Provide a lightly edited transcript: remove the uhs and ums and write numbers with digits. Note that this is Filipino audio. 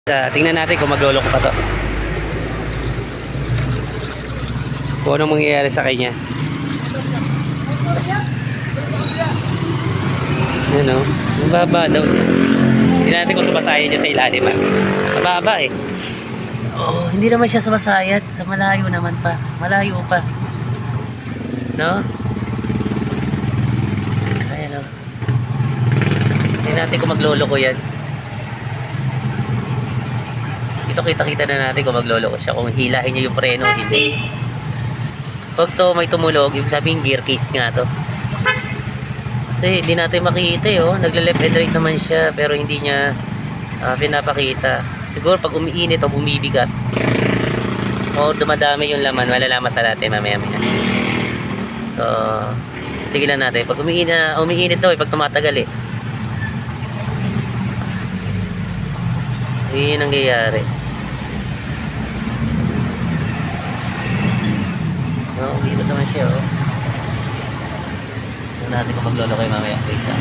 Tingnan natin kung magloloko pa to. Kung anong mangyayari sa kanya. Yan o. Mababa daw niya. Tingnan natin kung sumasayan niya sa ilalim. Mababa eh. Oh, hindi naman siya sumasayad. Sa malayo naman pa. Malayo pa. No? Ayan o. Tingnan natin kung magloloko yan. Ito kita-kita na natin kung magloloko siya. Kung hilahin niya yung preno, hindi. Pag to may tumulog, yung sabing gear case nga to. Kasi hindi natin makita eh, oh. Nagle-left and right naman siya, pero hindi niya pinapakita. Siguro pag umiinit o bumibigat, o dumadami yung laman, malalaman sa natin mamaya-maya. So, tigilan natin. Pag umiinit daw eh, pag tumatagal eh. Yun ang nangyayari. No, dito naman siya, oh. Tignan natin kung maglolo kayo mamaya. Wait lang.